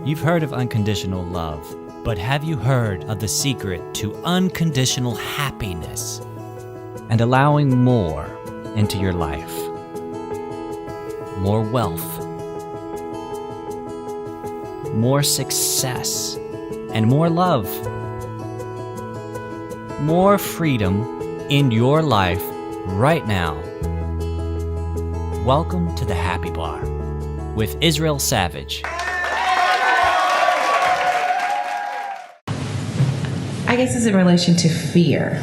You've heard of unconditional love, but have you heard of the secret to unconditional happiness and allowing more into your life? More wealth, more success, and more love. More freedom in your life right now. Welcome to the Happy Bar with Israel Savage. I guess it's in relation to fear.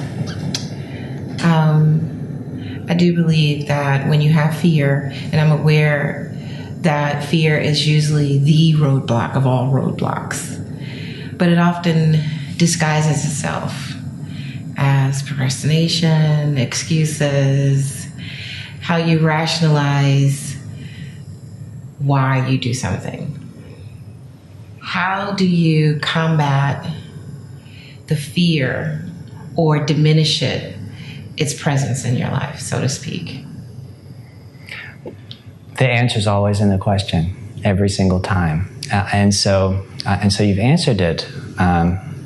I do believe that when you have fear, and I'm aware that fear is usually the roadblock of all roadblocks, but it often disguises itself as procrastination, excuses, how you rationalize why you do something. How do you combat the fear or diminish its presence in your life, so to speak? The answer is always in the question, every single time. And so you've answered it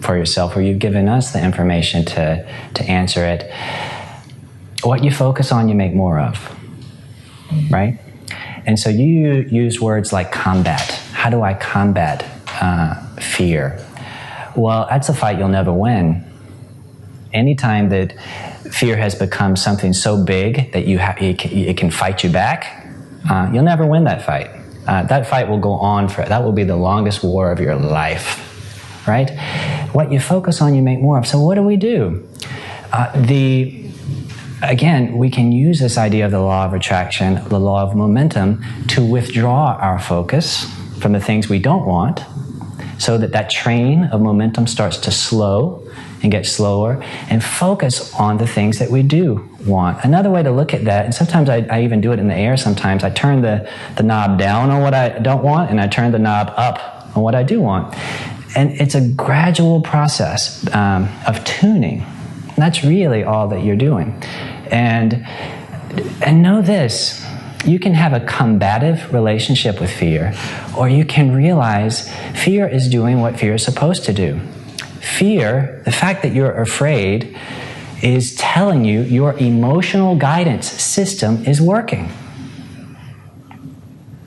for yourself, or you've given us the information to answer it. What you focus on, you make more of, right? And so you use words like combat. How do I combat fear? Well, that's a fight you'll never win. Anytime that fear has become something so big that it can fight you back, you'll never win that fight. That fight will go on that will be the longest war of your life, right? What you focus on, you make more of. So what do? Again, we can use this idea of the law of attraction, the law of momentum, to withdraw our focus from the things we don't want, so that train of momentum starts to slow and get slower, and focus on the things that we do want. Another way to look at that, and sometimes I even do it in the air sometimes, I turn the knob down on what I don't want, and I turn the knob up on what I do want. And it's a gradual process of tuning. And that's really all that you're doing. And know this, you can have a combative relationship with fear, or you can realize fear is doing what fear is supposed to do. Fear, the fact that you're afraid, is telling you your emotional guidance system is working.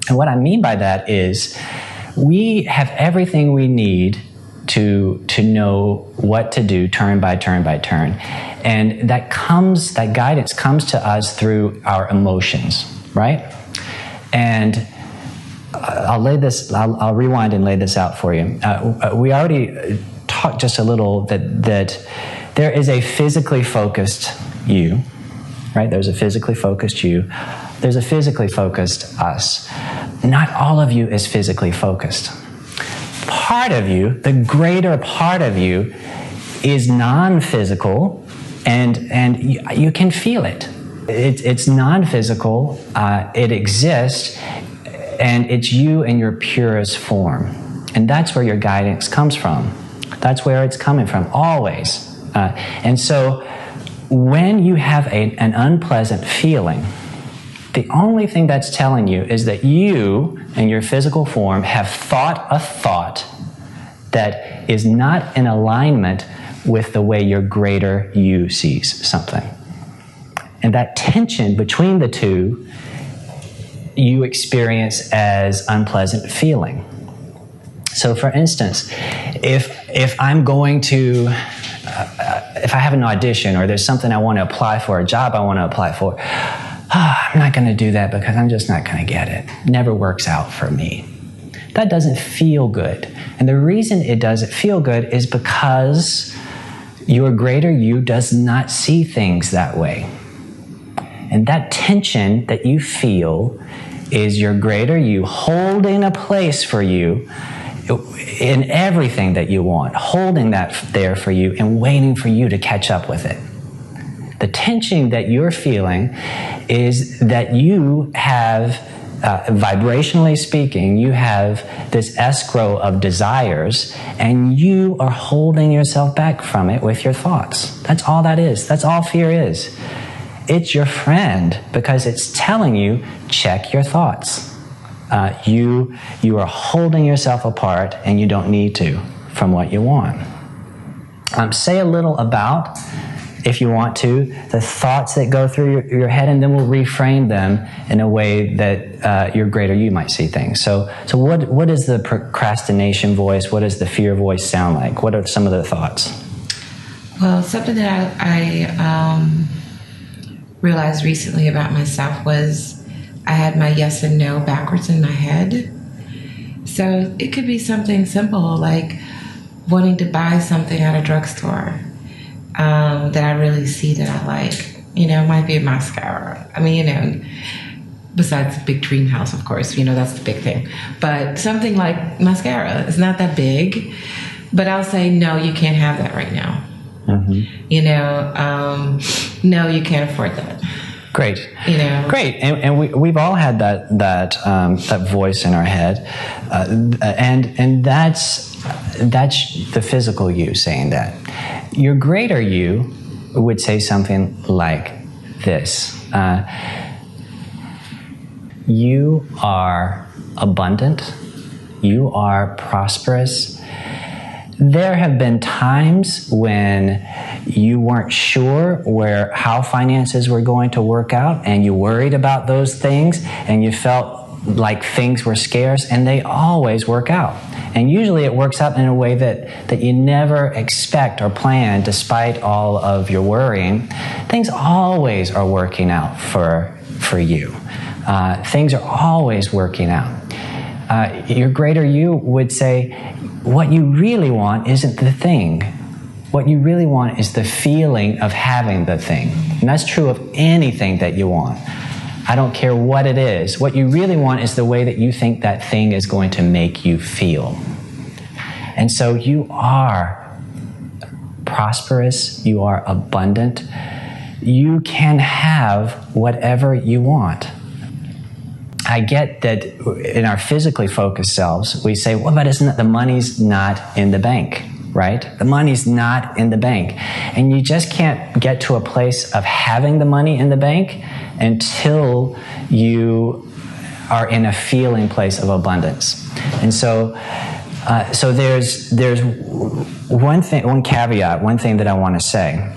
And what I mean by that is we have everything we need to know what to do turn by turn by turn. And that guidance comes to us through our emotions, right? And I'll rewind and lay this out for you. We already talked just a little that there is a physically focused you, right? There's a physically focused you. There's a physically focused us. Not all of you is physically focused. Part of you, the greater part of you, is non-physical, and you can feel it. It's non-physical, it exists, and it's you in your purest form. And that's where your guidance comes from. That's where it's coming from, always. And so when you have an unpleasant feeling, the only thing that's telling you is that you, in your physical form, have thought a thought that is not in alignment with the way your greater you sees something. And that tension between the two, you experience as unpleasant feeling. So for instance, if I'm going to, if I have an audition or there's something I want to apply for, a job I want to apply for, I'm not going to do that because I'm just not going to get it. Never works out for me. That doesn't feel good. And the reason it doesn't feel good is because your greater you does not see things that way. And that tension that you feel is your greater you holding a place for you in everything that you want, holding that there for you and waiting for you to catch up with it. The tension that you're feeling is that you have, vibrationally speaking, you have this escrow of desires, and you are holding yourself back from it with your thoughts. That's all that is. That's all fear is. It's your friend because it's telling you, check your thoughts. You are holding yourself apart, and you don't need to, from what you want. Say a little about, if you want to, the thoughts that go through your head, and then we'll reframe them in a way that your greater you might see things. So what is the procrastination voice? What does the fear voice sound like? What are some of the thoughts? Well, something that I realized recently about myself was I had my yes and no backwards in my head. So it could be something simple like wanting to buy something at a drugstore that I really see that I like. It might be a mascara. I mean, besides the big dream house, of course, that's the big thing. But something like mascara is not that big, but I'll say, no, you can't have that right now. Mm-hmm. No, you can't afford that. Great. Great. And we've all had that voice in our head. And that's the physical you saying that. Your greater you would say something like this. You are abundant. You are prosperous. There have been times when you weren't sure how finances were going to work out, and you worried about those things, and you felt like things were scarce, and they always work out. And usually it works out in a way that you never expect or plan, despite all of your worrying. Things always are working out for you. Things are always working out. Your greater you would say, what you really want isn't the thing. What you really want is the feeling of having the thing. And that's true of anything that you want. I don't care what it is. What you really want is the way that you think that thing is going to make you feel. And so you are prosperous. You are abundant. You can have whatever you want. I get that in our physically focused selves, we say, well, but the money's not in the bank, right? The money's not in the bank. And you just can't get to a place of having the money in the bank until you are in a feeling place of abundance. And so there's one caveat, one thing that I want to say.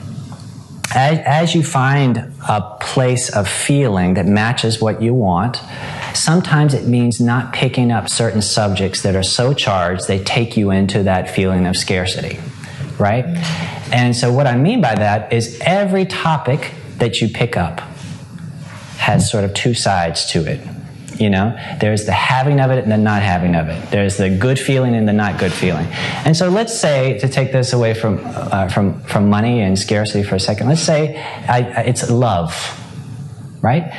As you find a place of feeling that matches what you want, sometimes it means not picking up certain subjects that are so charged they take you into that feeling of scarcity, right? And so what I mean by that is every topic that you pick up has sort of two sides to it. There's the having of it and the not having of it. There's the good feeling and the not good feeling. And so let's say, to take this away from money and scarcity for a second, let's say it's love, right?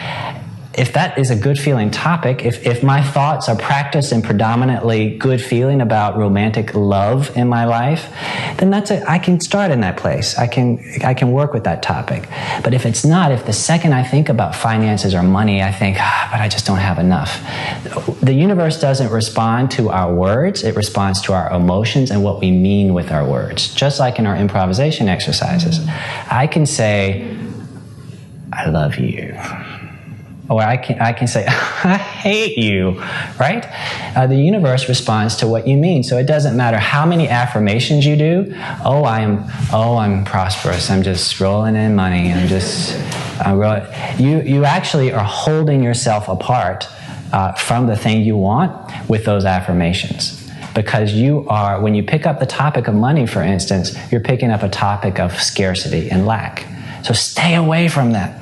If that is a good feeling topic, if my thoughts are practiced in predominantly good feeling about romantic love in my life, then I can start in that place. I can work with that topic. But if it's not, if the second I think about finances or money, I think, but I just don't have enough. The universe doesn't respond to our words. It responds to our emotions and what we mean with our words. Just like in our improvisation exercises. I can say, I love you. Or I can say, I hate you, right? The universe responds to what you mean. So it doesn't matter how many affirmations you do. I'm prosperous. I'm just rolling in money. You actually are holding yourself apart from the thing you want with those affirmations. Because when you pick up the topic of money, for instance, you're picking up a topic of scarcity and lack. So stay away from that.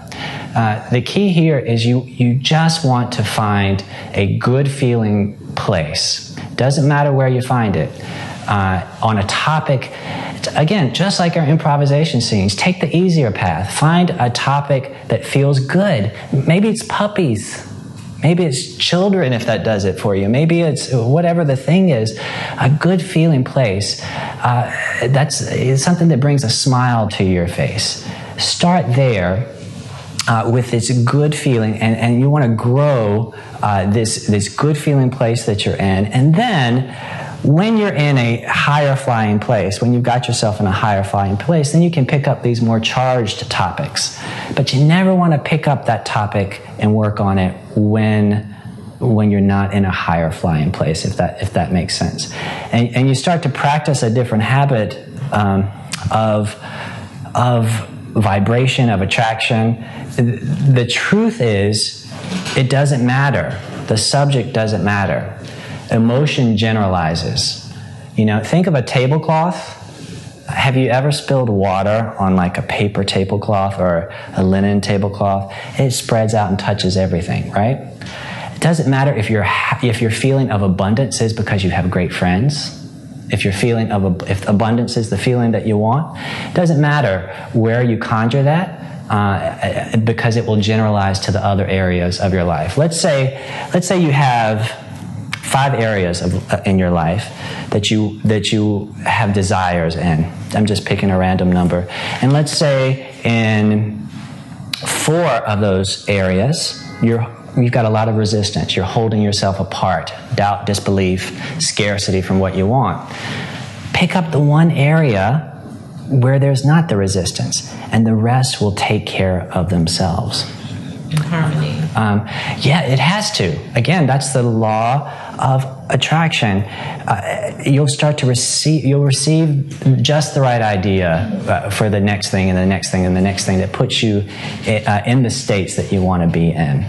The key here is you just want to find a good feeling place. Doesn't matter where you find it. On a topic, again, just like our improvisation scenes, take the easier path. Find a topic that feels good. Maybe it's puppies. Maybe it's children, if that does it for you. Maybe it's whatever the thing is, a good feeling place. It's something that brings a smile to your face. Start there. With this good feeling, and you want to grow this good feeling place that you're in. And then when you're in a higher flying place, when you've got yourself in a higher flying place, then you can pick up these more charged topics. But you never want to pick up that topic and work on it when when you're not in a higher flying place, if that makes sense. And you start to practice a different habit of vibration, of attraction. The truth is, it doesn't matter. The subject doesn't matter. Emotion generalizes. You know, think of a tablecloth. Have you ever spilled water on like a paper tablecloth or a linen tablecloth? It spreads out and touches everything, right? It doesn't matter if your feeling of abundance is because you have great friends. If abundance is the feeling that you want, it doesn't matter where you conjure that, because it will generalize to the other areas of your life. Let's say you have 5 areas in your life that you have desires in. I'm just picking a random number, and let's say in 4 of those areas you've got a lot of resistance. You're holding yourself apart, doubt, disbelief, scarcity from what you want. Pick up the one area where there's not the resistance, and the rest will take care of themselves. In harmony. Yeah, it has to. Again, that's the law of attraction. You'll receive just the right idea for the next thing and the next thing and the next thing that puts you in the states that you want to be in.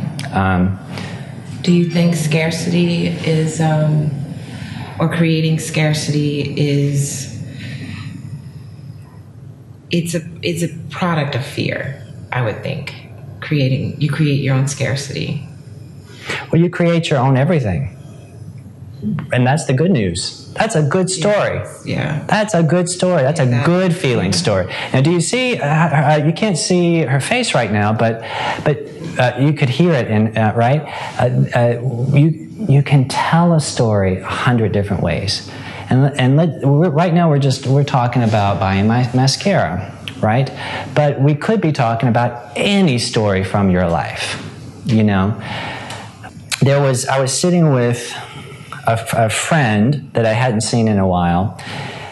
Do you think scarcity is, or creating scarcity is, it's a product of fear, I would think. You create your own scarcity. Well, you create your own everything. And that's the good news. That's a good story. Yes. Yeah. That's a good story. That's a good feeling story. Now, do you see, you can't see her face right now, but you could hear it, right? You can tell a story 100 different ways. Right now we're talking about buying mascara, right? But we could be talking about any story from your life, you know. I was sitting with a friend that I hadn't seen in a while,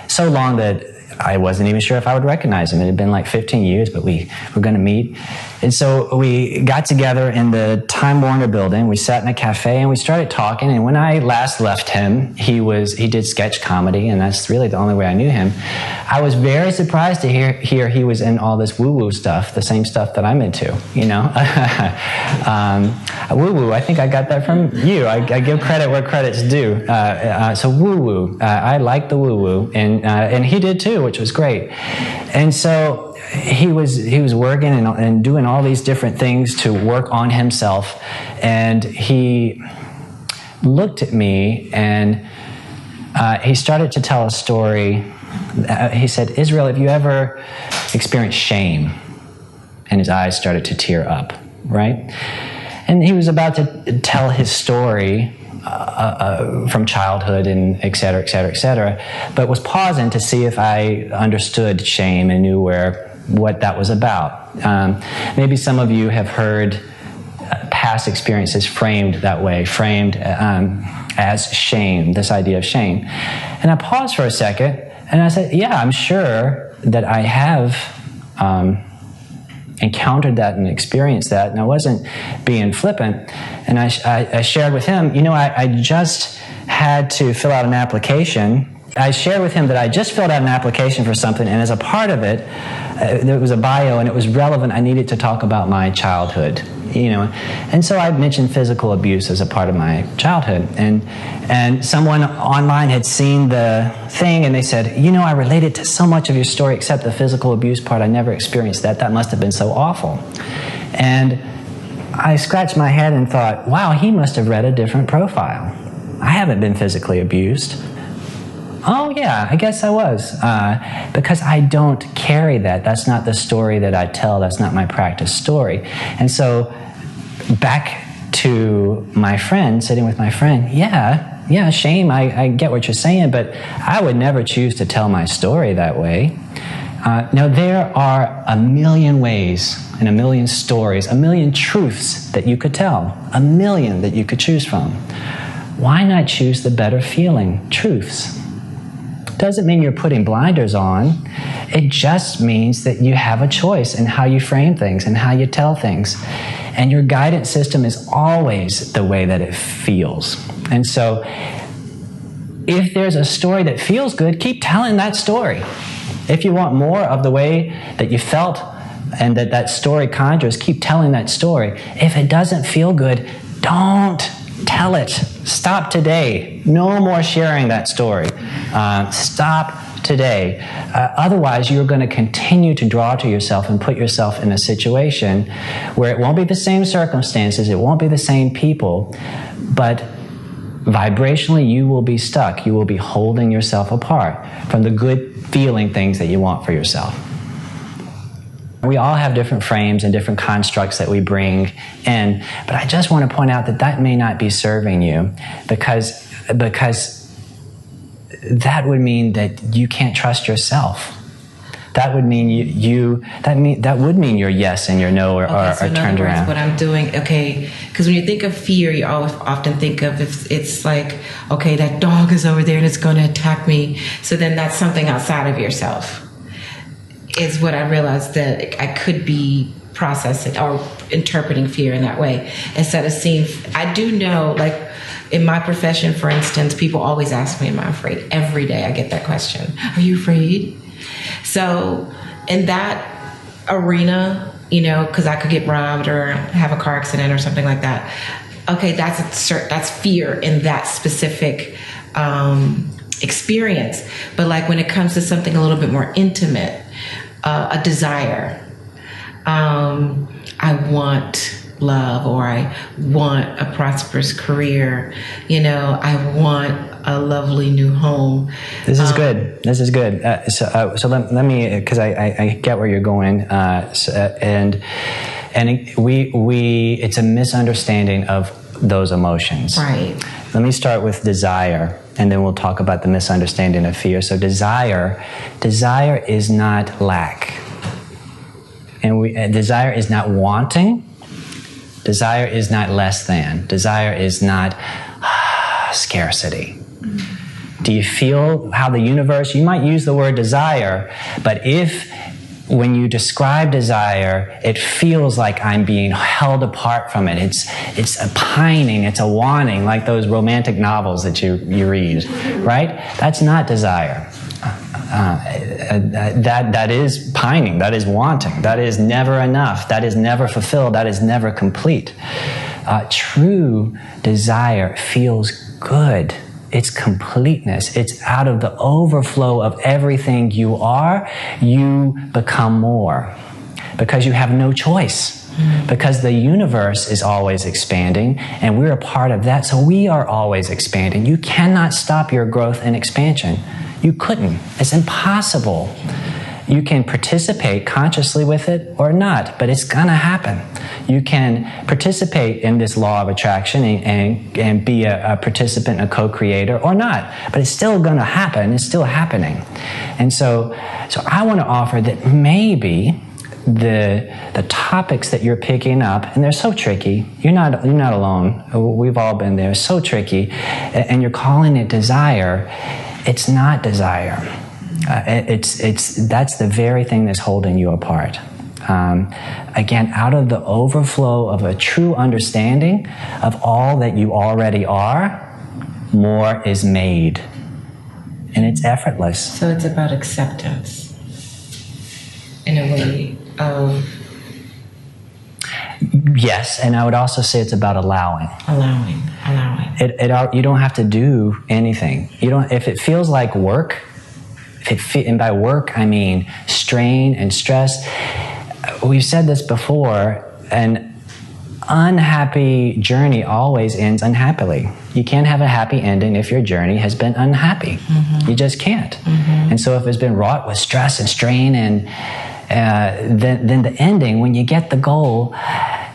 so long that I wasn't even sure if I would recognize him. It had been like 15 years, but we were going to meet. And so we got together in the Time Warner building. We sat in a cafe and we started talking. And when I last left him, he did sketch comedy, and that's really the only way I knew him. I was very surprised to hear he was in all this woo-woo stuff, the same stuff that I'm into, you know. Woo-woo, I think I got that from you. I give credit where credit's due. So woo-woo, I like the woo-woo, and he did too, which was great. And so he was working and doing all these different things to work on himself, and he looked at me and he started to tell a story. He said, "Israel, have you ever experienced shame?" And his eyes started to tear up, right? And he was about to tell his story from childhood and et cetera, et cetera, et cetera, but was pausing to see if I understood shame and knew what that was about. Maybe some of you have heard past experiences framed that way, framed as shame, this idea of shame. And I paused for a second, and I said, yeah, I'm sure that I have encountered that and experienced that, and I wasn't being flippant. And I shared with him, you know, I just had to fill out an application. I shared with him that I just filled out an application for something, and as a part of it, there was a bio, and it was relevant. I needed to talk about my childhood, you know. And so I mentioned physical abuse as a part of my childhood. And someone online had seen the thing, and they said, you know, I related to so much of your story except the physical abuse part. I never experienced that. That must have been so awful. And I scratched my head and thought, wow, he must have read a different profile. I haven't been physically abused. Oh, yeah, I guess I was. Because I don't carry that. That's not the story that I tell. That's not my practice story. And so back to my friend, sitting with my friend, yeah, shame, I get what you're saying, but I would never choose to tell my story that way. Now, there are a million ways and a million stories, a million truths that you could tell, a million that you could choose from. Why not choose the better feeling truths? Doesn't mean you're putting blinders on. It just means that you have a choice in how you frame things and how you tell things. And your guidance system is always the way that it feels. And so if there's a story that feels good, keep telling that story. If you want more of the way that you felt and that story conjures, keep telling that story. If it doesn't feel good, don't tell it. Stop today. No more sharing that story. Stop today. Otherwise, you're going to continue to draw to yourself and put yourself in a situation where it won't be the same circumstances, it won't be the same people, but vibrationally, you will be stuck. You will be holding yourself apart from the good feeling things that you want for yourself. We all have different frames and different constructs that we bring in, but I just want to point out that that may not be serving you because that would mean that you can't trust yourself. That would mean that would mean your yes and your no are turned around. What I'm doing, okay, because when you think of fear, you always often think of it's like, okay, that dog is over there and it's going to attack me. So then that's something outside of yourself. Is what I realized that I could be processing or interpreting fear in that way instead of seeing. I do know, like in my profession, for instance, people always ask me, "Am I afraid?" Every day I get that question. Are you afraid? So in that arena, you know, because I could get robbed or have a car accident or something like that. Okay, that's fear in that specific experience. But like when it comes to something a little bit more intimate, a desire, I want love, or I want a prosperous career, you know, I want a lovely new home. This is good. This is good. So let me, because I get where you're going, and it's a misunderstanding of those emotions. Right. Let me start with desire, and then we'll talk about the misunderstanding of fear. So desire is not lack, and desire is not wanting. Desire is not less than. Desire is not scarcity. Do you feel how the universe, you might use the word desire, but if when you describe desire, it feels like I'm being held apart from it. It's a pining, it's a wanting, like those romantic novels that you read, right? That's not desire. That is pining, that is wanting, that is never enough, that is never fulfilled, that is never complete. True desire feels good. It's completeness. It's out of the overflow of everything you are, you become more. Because you have no choice. Because the universe is always expanding, and we're a part of that, so we are always expanding. You cannot stop your growth and expansion. You couldn't. It's impossible. You can participate consciously with it or not, but it's gonna happen. You can participate in this law of attraction and be a participant, a co-creator, or not, but it's still gonna happen. It's still happening. And so I want to offer that maybe the topics that you're picking up, and they're so tricky. You're not alone. We've all been there. So tricky, and you're calling it desire. It's not desire. That's the very thing that's holding you apart. Again, out of the overflow of a true understanding of all that you already are, more is made. And it's effortless. So it's about acceptance in a way of... Yes, and I would also say it's about allowing. Allowing. You don't have to do anything. If it feels like work, and by work I mean strain and stress. We've said this before, an unhappy journey always ends unhappily. You can't have a happy ending if your journey has been unhappy. Mm-hmm. You just can't. Mm-hmm. And so if it's been wrought with stress and strain, and then the ending, when you get the goal,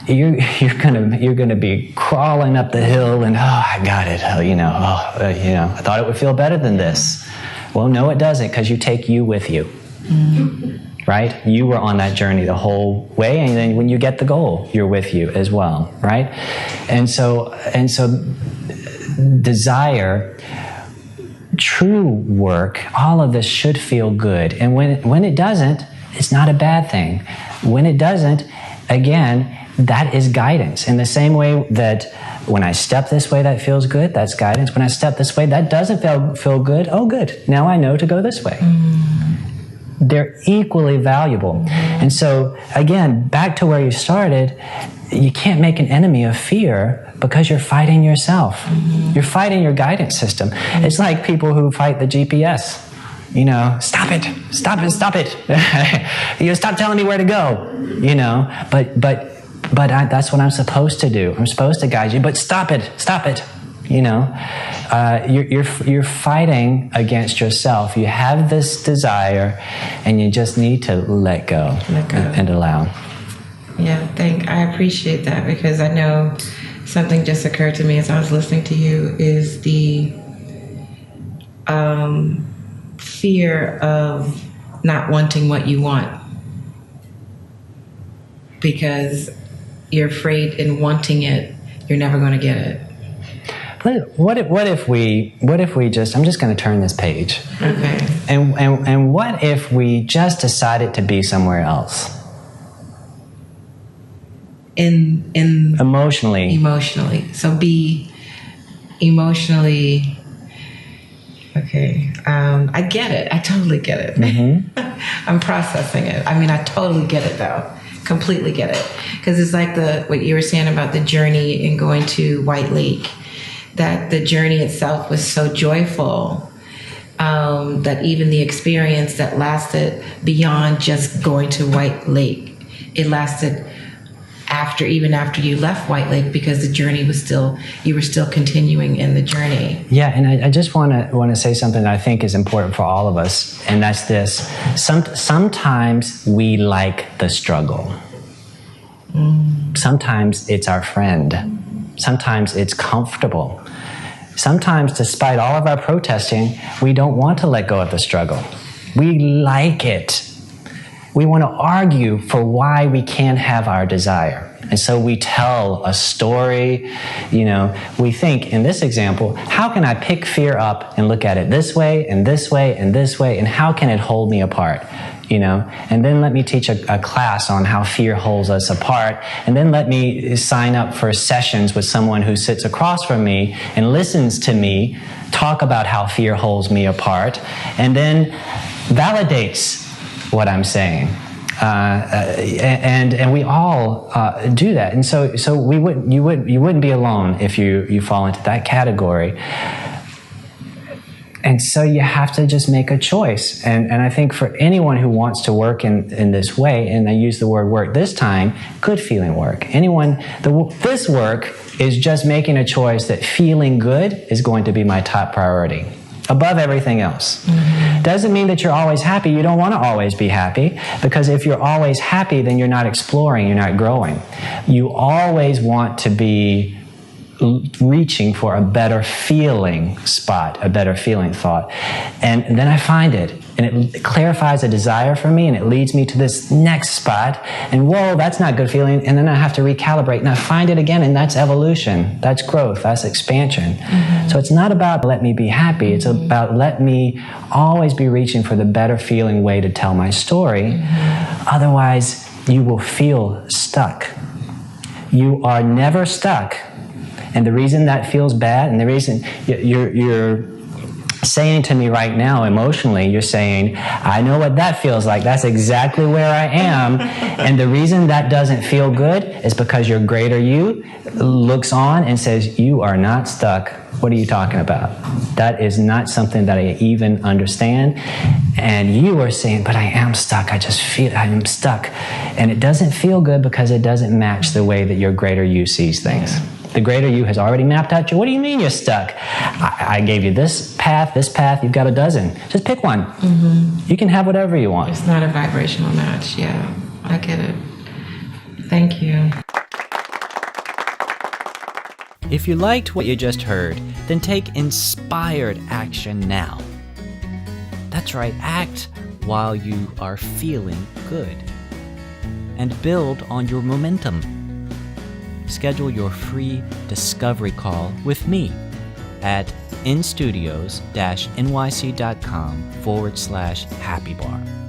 you're gonna be crawling up the hill and I got it. I thought it would feel better than this. Well, no, it doesn't, because you take you with you. Mm-hmm. Right? You were on that journey the whole way, and then when you get the goal, you're with you as well, right? And so desire true work, all of this should feel good. And when it doesn't, it's not a bad thing. When it doesn't, again, that is guidance. In the same way that when I step this way, that feels good, that's guidance. When I step this way, that doesn't feel good, oh, good. Now I know to go this way. They're equally valuable. And so, again, back to where you started, you can't make an enemy of fear because you're fighting yourself. You're fighting your guidance system. It's like people who fight the GPS. You know, stop it. You stop telling me where to go. You know, but that's what I'm supposed to do. I'm supposed to guide you, but stop it. You know, you're fighting against yourself. You have this desire, and you just need to let go. And allow. Yeah, I appreciate that, because I know something just occurred to me as I was listening to you is the fear of not wanting what you want, because you're afraid in wanting it, you're never going to get it. What if we just, I'm just going to turn this page. Okay. And what if we just decided to be somewhere else? Emotionally. So be emotionally. Okay. I get it. I totally get it. I'm processing it. I mean, I totally get it though. Completely get it. Because it's like what you were saying about the journey and going to White Lake, that the journey itself was so joyful, that even the experience that lasted beyond just going to White Lake, it lasted even after you left White Lake, because the journey was you were still continuing in the journey. Yeah, and I just want to say something that I think is important for all of us, and that's this. Sometimes we like the struggle. Sometimes it's our friend. Sometimes it's comfortable. Sometimes, despite all of our protesting, we don't want to let go of the struggle. We like it. We want to argue for why we can't have our desire. And so we tell a story. You know, we think, in this example, how can I pick fear up and look at it this way and this way and this way, and how can it hold me apart? You know, and then let me teach a class on how fear holds us apart, and then let me sign up for sessions with someone who sits across from me and listens to me talk about how fear holds me apart, and then validates what I'm saying. And we all do that, and so you wouldn't be alone if you fall into that category. And so you have to just make a choice. And I think for anyone who wants to work in this way, and I use the word work this time, good feeling work. This work is just making a choice that feeling good is going to be my top priority, above everything else. Doesn't mean that you're always happy. You don't want to always be happy, because if you're always happy, then you're not exploring, you're not growing. You always want to be reaching for a better feeling spot, a better feeling thought. And then I find it, and it clarifies a desire for me, and it leads me to this next spot, and whoa, that's not good feeling, and then I have to recalibrate, and I find it again, and that's evolution, that's growth, that's expansion. So it's not about let me be happy, it's about let me always be reaching for the better feeling way to tell my story. Otherwise, you will feel stuck. You are never stuck. And the reason that feels bad, and the reason you're saying to me right now emotionally, you're saying, I know what that feels like. That's exactly where I am. And the reason that doesn't feel good is because your greater you looks on and says, you are not stuck. What are you talking about? That is not something that I even understand. And you are saying, but I am stuck. I just feel I am stuck. And it doesn't feel good because it doesn't match the way that your greater you sees things. The greater you has already mapped out you. What do you mean you're stuck? I gave you this path, you've got a dozen. Just pick one. You can have whatever you want. It's not a vibrational match. Yeah, I get it. Thank you. If you liked what you just heard, then take inspired action now. That's right, act while you are feeling good. And build on your momentum. Schedule your free discovery call with me at instudios-nyc.com/happy bar.